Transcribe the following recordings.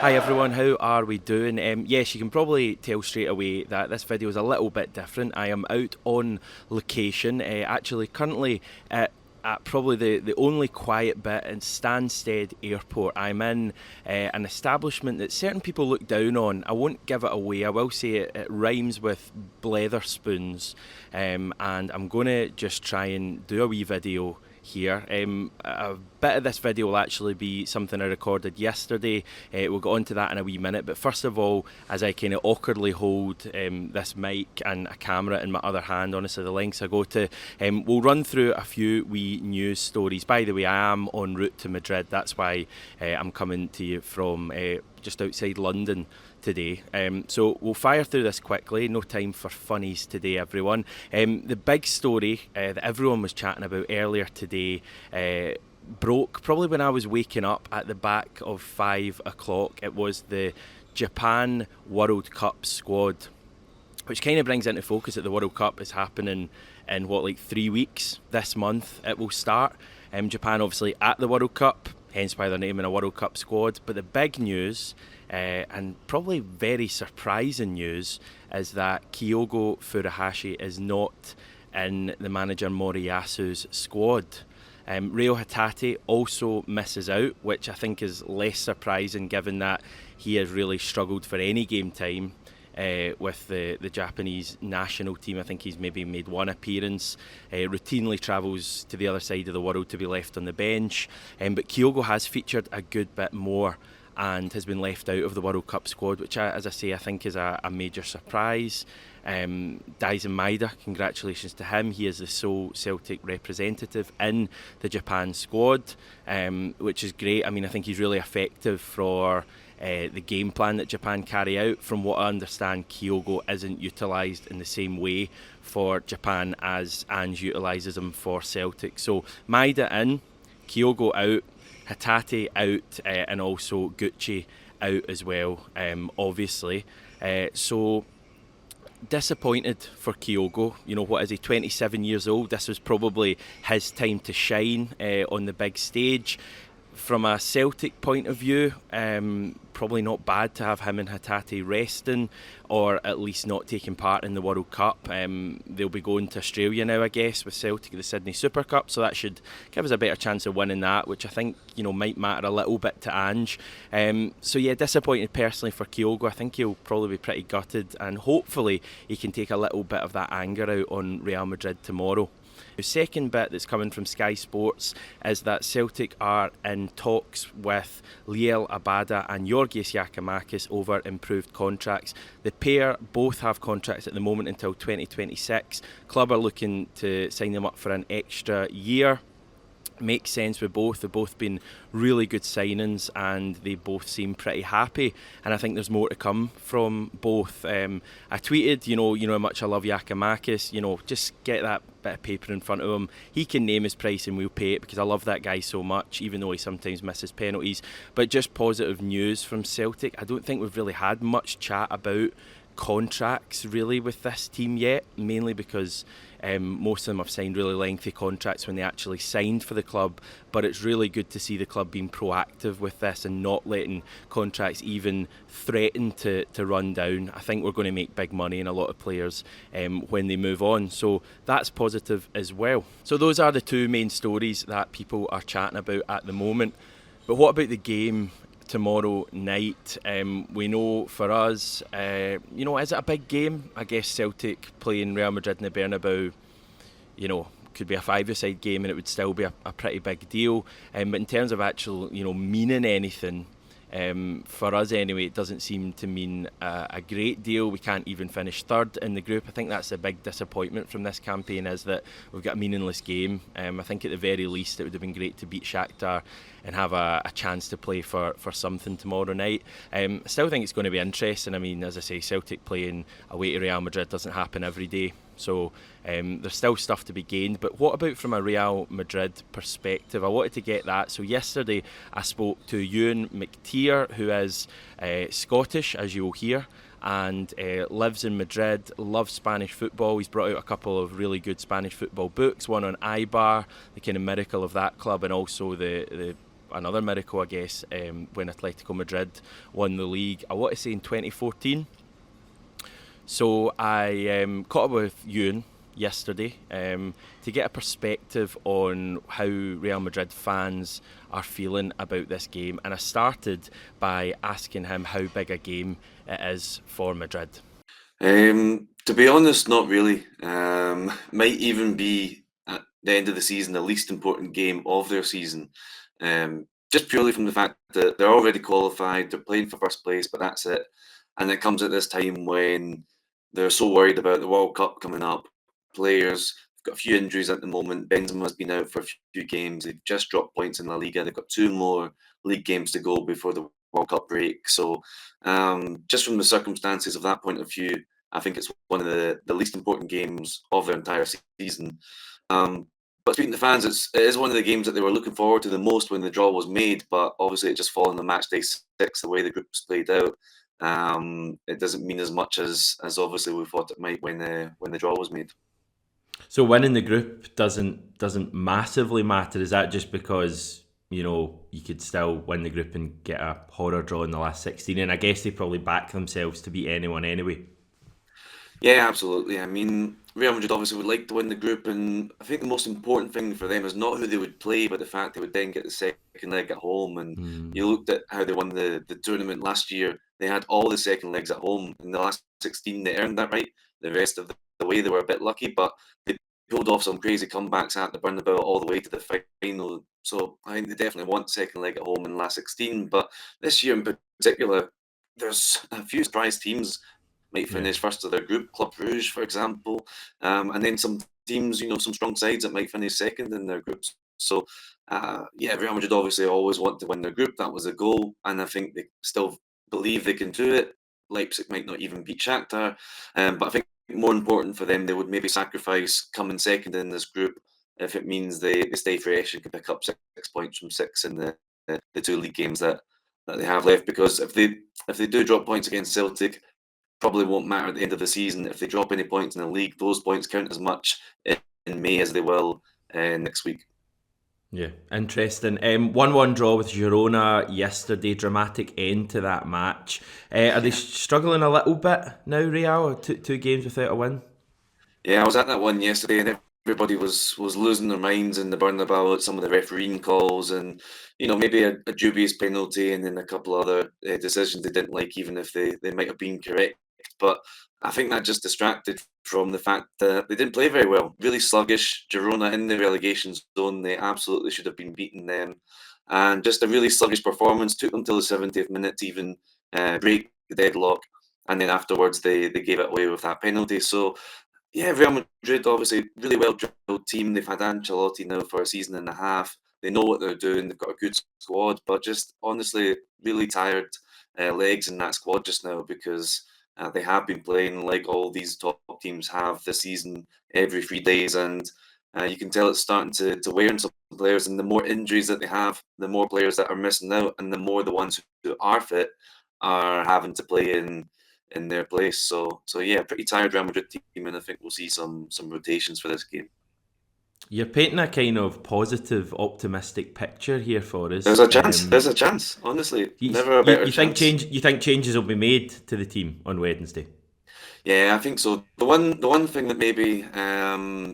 Hi everyone, how are we doing? Yes, you can probably tell straight away that this video is a little bit different. I am out on location, actually currently at probably the only quiet bit in Stansted Airport. I'm in an establishment that certain people look down on. I won't give it away. I will say it rhymes with Bletherspoons, and I'm going to just try and do a wee video here. A bit of this video will actually be something I recorded yesterday. We'll get on to that in a wee minute, but first of all, as I kind of awkwardly hold this mic and a camera in my other hand, honestly the lengths I go to, we'll run through a few wee news stories. By the way, I am en route to Madrid. That's why I'm coming to you from just outside London today. So we'll fire through this quickly. No time for funnies today, everyone. The big story that everyone was chatting about earlier today broke probably when I was waking up at the back of 5 o'clock. It was the Japan World Cup squad, which kind of brings into focus that the World Cup is happening in 3 weeks. This month it will start. Japan obviously at the World Cup, hence why they're naming a World Cup squad. But the big news, and probably very surprising news, is that Kyogo Furuhashi is not in the manager Moriyasu's squad. Reo Hatate also misses out, which I think is less surprising given that he has really struggled for any game time with the Japanese national team. I think he's maybe made one appearance, routinely travels to the other side of the world to be left on the bench, but Kyogo has featured a good bit more and has been left out of the World Cup squad, which, as I say, I think is a major surprise. Daisen Maeda, congratulations to him. He is the sole Celtic representative in the Japan squad, which is great. I mean, I think he's really effective for the game plan that Japan carry out. From what I understand, Kyogo isn't utilised in the same way for Japan as Ange utilises him for Celtic. So Maeda in, Kyogo out, Hatate out, and also Gucci out as well, obviously. So disappointed for Kyogo. You know, what is he, 27 years old? This was probably his time to shine on the big stage. From a Celtic point of view, probably not bad to have him and Hatate resting, or at least not taking part in the World Cup. They'll be going to Australia now, I guess, with Celtic at the Sydney Super Cup, so that should give us a better chance of winning that, which I think, you know, might matter a little bit to Ange. So yeah, disappointed personally for Kyogo. I think he'll probably be pretty gutted, and hopefully he can take a little bit of that anger out on Real Madrid tomorrow. The second bit that's coming from Sky Sports is that Celtic are in talks with Liel Abada and Georgios Giakoumakis over improved contracts. The pair both have contracts at the moment until 2026. Club are looking to sign them up for an extra year. Makes sense with both. They've both been really good signings and they both seem pretty happy, and I think there's more to come from both. I tweeted, you know how much I love Giakoumakis. Just get that bit of paper in front of him. He can name his price and we'll pay it, because I love that guy so much, even though he sometimes misses penalties. But just positive news from Celtic. I don't think we've really had much chat about contracts really with this team yet, mainly because most of them have signed really lengthy contracts when they actually signed for the club. But it's really good to see the club being proactive with this and not letting contracts even threaten to run down. I think we're going to make big money in a lot of players when they move on, so that's positive as well. So those are the two main stories that people are chatting about at the moment. But what about the game tomorrow night? We know for us, is it a big game? I guess Celtic playing Real Madrid in the Bernabeu, could be a five-a-side game and it would still be a pretty big deal. But in terms of actual, meaning anything, for us anyway, it doesn't seem to mean a great deal. We can't even finish third in the group. I think that's the big disappointment from this campaign, is that we've got a meaningless game. I think at the very least it would have been great to beat Shakhtar and have a chance to play for something tomorrow night. I still think it's going to be interesting. I mean, as I say, Celtic playing away to Real Madrid doesn't happen every day. So there's still stuff to be gained. But what about from a Real Madrid perspective? I wanted to get that. So yesterday I spoke to Ewan McTeer, who is Scottish, as you will hear, and lives in Madrid, loves Spanish football. He's brought out a couple of really good Spanish football books, one on Eibar, the kind of miracle of that club, and also the another miracle, I guess, when Atletico Madrid won the league, I want to say in 2014. So I caught up with Ewan yesterday to get a perspective on how Real Madrid fans are feeling about this game, and I started by asking him how big a game it is for Madrid. To be honest, not really. Might even be at the end of the season the least important game of their season. Just purely from the fact that they're already qualified, they're playing for first place, but that's it. And it comes at this time when they're so worried about the World Cup coming up. Players have got a few injuries at the moment. Benzema's been out for a few games. They've just dropped points in La Liga. They've got 2 more league games to go before the World Cup break. So, just from the circumstances of that point of view, I think it's one of the least important games of their entire season. But speaking to fans, it is one of the games that they were looking forward to the most when the draw was made. But obviously, it just fallen on match day 6, the way the group was played out. It doesn't mean as much as obviously we thought it might when the draw was made. So winning the group doesn't massively matter. Is that just because you could still win the group and get a horror draw in the last 16? And I guess they probably back themselves to beat anyone anyway. Yeah, absolutely. I mean, Real Madrid obviously would like to win the group, and I think the most important thing for them is not who they would play, but the fact they would then get the second leg at home. And you looked at how they won the tournament last year. They had all the second legs at home. In the last 16, they earned that right. The rest of the way, they were a bit lucky, but they pulled off some crazy comebacks at the Bernabeu all the way to the final. So I think they definitely want second leg at home in the last 16. But this year in particular, there's a few surprise teams might Yeah. finish first of their group, Club Rouge, for example, and then some teams, some strong sides that might finish second in their groups. So, yeah, Real Madrid obviously always want to win their group. That was the goal, and I think they still believe they can do it. Leipzig might not even beat Shakhtar, but I think more important for them, they would maybe sacrifice coming second in this group if it means they stay fresh and can pick up 6 points from 6 in the 2 league games that they have left. Because if they do drop points against Celtic, probably won't matter at the end of the season. If they drop any points in the league, those points count as much in May as they will next week. Yeah, interesting. 1-1 draw with Girona yesterday. Dramatic end to that match. Are they struggling a little bit now, Real? Two games without a win? Yeah, I was at that one yesterday, and everybody was losing their minds in the Bernabeu at some of the refereeing calls, and maybe a dubious penalty, and then a couple other decisions they didn't like, even if they might have been correct. But I think that just distracted from the fact that they didn't play very well. Really sluggish. Girona in the relegation zone, they absolutely should have been beating them, and just a really sluggish performance. Took them till the 70th minute to even break the deadlock, and then afterwards they gave it away with that penalty. So yeah, Real Madrid obviously really well drilled team. They've had Ancelotti now for a season and a half. They know what they're doing. They've got a good squad, but just honestly, really tired legs in that squad just now because they have been playing like all these top teams have this season every 3 days, and you can tell it's starting to wear on some players. And the more injuries that they have, the more players that are missing out, and the more the ones who are fit are having to play in their place. So yeah, pretty tired Real Madrid team, and I think we'll see some rotations for this game. You're painting a kind of positive, optimistic picture here for There's us. a chance. There's a chance. Honestly, never a better You think chance. changes will be made to the team on Wednesday? Yeah, I think so. The one thing that maybe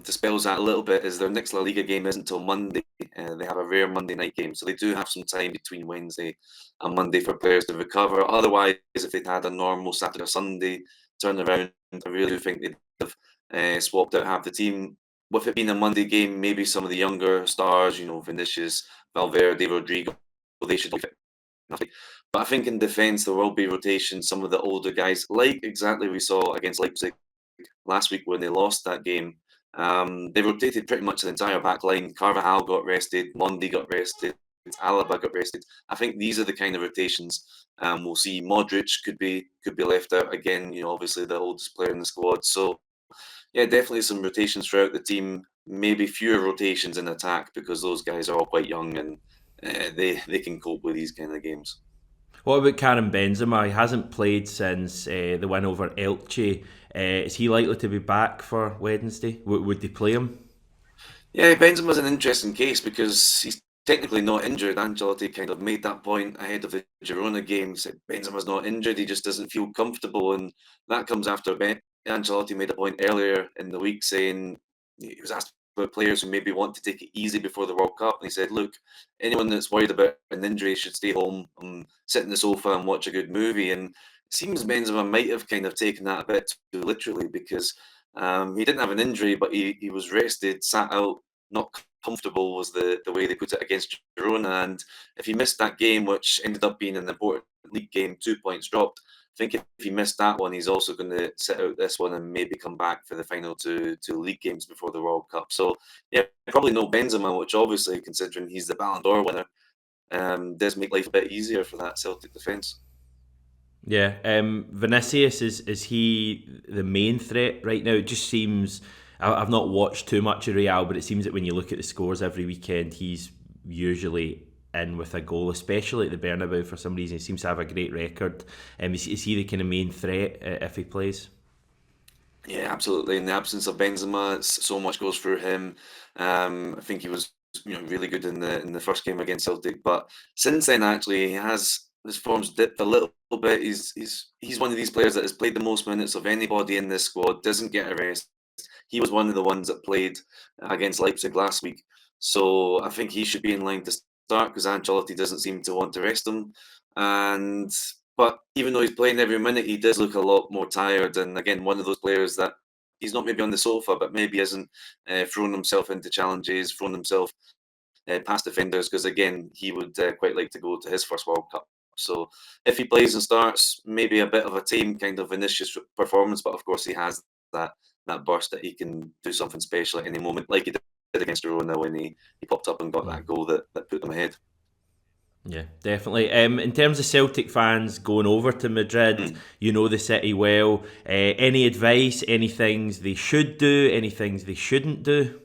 dispels that a little bit is their next La Liga game isn't until Monday. They have a rare Monday night game, so they do have some time between Wednesday and Monday for players to recover. Otherwise, if they'd had a normal Saturday or Sunday turnaround, I really do think they'd have swapped out half the team. With it being a Monday game, maybe some of the younger stars, Vinicius, Valverde, Rodrigo, they should be fit enough. But I think in defence there will be rotation. Some of the older guys, like exactly we saw against Leipzig last week when they lost that game. They rotated pretty much the entire back line. Carvajal got rested, Mondi got rested, Alaba got rested. I think these are the kind of rotations we'll see. Modric could be left out again. Obviously the oldest player in the squad. So yeah, definitely some rotations throughout the team. Maybe fewer rotations in attack because those guys are all quite young and they can cope with these kind of games. What about Karim Benzema? He hasn't played since the win over Elche. Is he likely to be back for Wednesday? Would they play him? Yeah, Benzema's an interesting case because he's technically not injured. Ancelotti kind of made that point ahead of the Girona game. Said Benzema's not injured; he just doesn't feel comfortable, and that comes after Ancelotti made a point earlier in the week saying he was asked about players who maybe want to take it easy before the World Cup, and he said, "Look, anyone that's worried about an injury should stay home and sit in the sofa and watch a good movie." And it seems Benzema might have kind of taken that a bit too literally because he didn't have an injury, but he was rested, sat out, not comfortable was the way they put it against Girona. And if he missed that game, which ended up being an important league game, 2 points dropped, I think if he missed that one, he's also going to sit out this one and maybe come back for the final two league games before the World Cup. So, yeah, probably no Benzema, which obviously, considering he's the Ballon d'Or winner, does make life a bit easier for that Celtic defence. Yeah, Vinicius, is he the main threat right now? It just seems, I've not watched too much of Real, but it seems that when you look at the scores every weekend, he's usually in with a goal, especially at the Bernabeu for some reason. He seems to have a great record. Is he the kind of main threat if he plays? Yeah, absolutely. In the absence of Benzema, so much goes through him. I think he was, really good in the first game against Celtic, but since then, actually, his form's dipped a little bit. He's one of these players that has played the most minutes of anybody in this squad. Doesn't get a rest. He was one of the ones that played against Leipzig last week, so I think he should be in line to start because Ancelotti doesn't seem to want to rest him. And but even though he's playing every minute, he does look a lot more tired. And again, one of those players that he's not maybe on the sofa, but maybe isn't throwing himself into challenges, throwing himself past defenders, because again, he would quite like to go to his first World Cup. So if he plays and starts, maybe a bit of a tame kind of Vinicius performance, but of course he has that burst that he can do something special at any moment, like he did against Girona when he popped up and got that goal that put them ahead. Yeah, definitely. In terms of Celtic fans going over to Madrid, you know the city well. Any advice, any things they should do, any things they shouldn't do?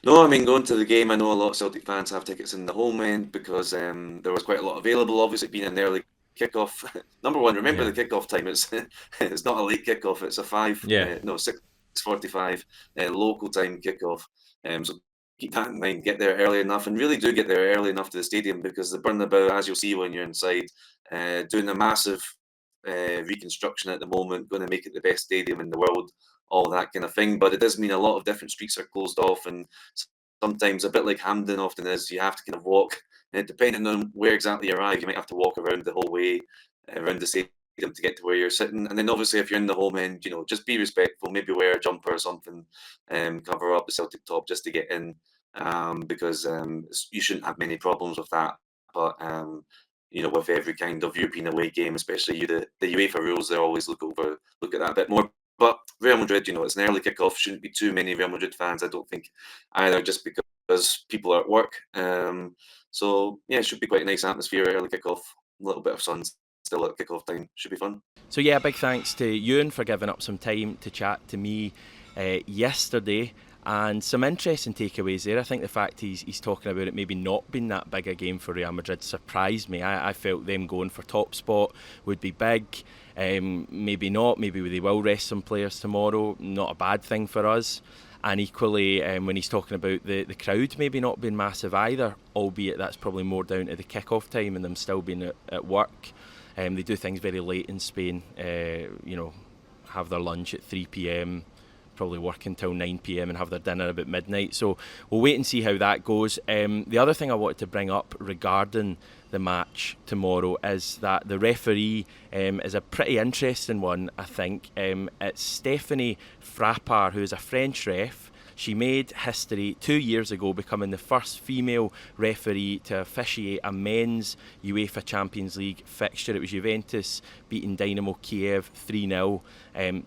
No, I mean, going to the game, I know a lot of Celtic fans have tickets in the home end because there was quite a lot available. Obviously, being an early kickoff. Number one, remember Yeah. the kickoff time. It's not a late kickoff. It's a Yeah. 6:45 local time kickoff. So keep that in mind. Get there early enough, and really do get there early enough to the stadium because the Bernabeu, as you'll see when you're inside, doing a massive reconstruction at the moment, going to make it the best stadium in the world, all that kind of thing. But it does mean a lot of different streets are closed off, and sometimes a bit like Hampden often is, you have to kind of walk. And depending on where exactly you arrive, you might have to walk around the whole way around the stadium to get to where you're sitting. And then obviously, if you're in the home end, just be respectful. Maybe wear a jumper or something, cover up the Celtic top just to get in, because you shouldn't have many problems with that. But with every kind of European away game, especially the UEFA rules, they always look at that a bit more. But Real Madrid, it's an early kickoff. Shouldn't be too many Real Madrid fans, I don't think, either, just because people are at work. So yeah, it should be quite a nice atmosphere, early kickoff. A little bit of sun still at kickoff time. Should be fun. So yeah, big thanks to Ewan for giving up some time to chat to me yesterday. And some interesting takeaways there. I think the fact he's talking about it maybe not being that big a game for Real Madrid surprised me. I felt them going for top spot would be big. Maybe not. Maybe they will rest some players tomorrow. Not a bad thing for us. And equally, when he's talking about the crowd maybe not being massive either, albeit that's probably more down to the kick-off time and them still being at work. They do things very late in Spain. Have their lunch at 3 p.m, probably work until 9 p.m. and have their dinner about midnight. So we'll wait and see how that goes. The other thing I wanted to bring up regarding the match tomorrow is that the referee is a pretty interesting one, I think. It's Stephanie Frappart, who is a French ref. She made history 2 years ago, becoming the first female referee to officiate a men's UEFA Champions League fixture. It was Juventus beating Dynamo Kiev 3-0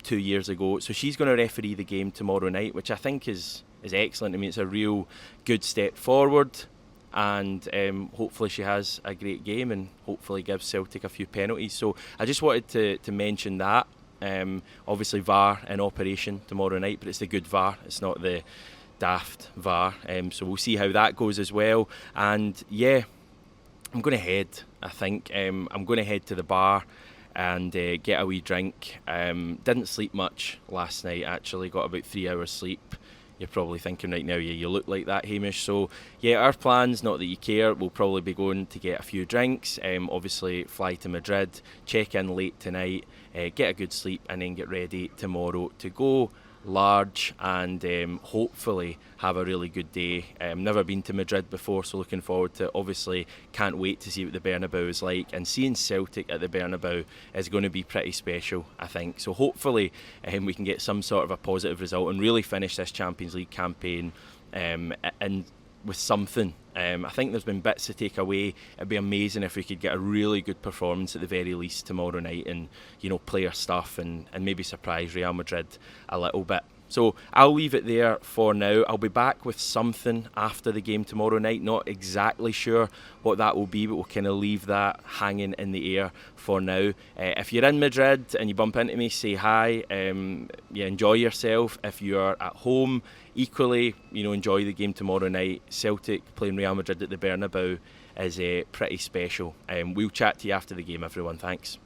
2 years ago. So she's going to referee the game tomorrow night, which I think is excellent. I mean, it's a real good step forward. And hopefully she has a great game and hopefully gives Celtic a few penalties. So I just wanted to mention that. Obviously VAR in operation tomorrow night, but it's the good VAR, it's not the daft VAR. So we'll see how that goes as well. And yeah, I'm going to head, I think. I'm going to head to the bar and get a wee drink. Didn't sleep much last night, actually. Got about 3 hours sleep you're probably thinking right now, yeah, you look like that, Hamish. So yeah, our plans, not that you care, we'll probably be going to get a few drinks, obviously fly to Madrid, check in late tonight, get a good sleep, and then get ready tomorrow to go large and hopefully have a really good day. Never been to Madrid before, so looking forward to it. Obviously can't wait to see what the Bernabeu is like, and seeing Celtic at the Bernabeu is going to be pretty special, I think. So hopefully we can get some sort of a positive result and really finish this Champions League campaign and with something. I think there's been bits to take away. It'd be amazing if we could get a really good performance at the very least tomorrow night, and play our stuff and maybe surprise Real Madrid a little bit. So I'll leave it there for now. I'll be back with something after the game tomorrow night. Not exactly sure what that will be, but we'll kind of leave that hanging in the air for now. If you're in Madrid and you bump into me, say hi. Enjoy yourself. If you're at home, equally, enjoy the game tomorrow night. Celtic playing Real Madrid at the Bernabeu is pretty special. We'll chat to you after the game, everyone. Thanks.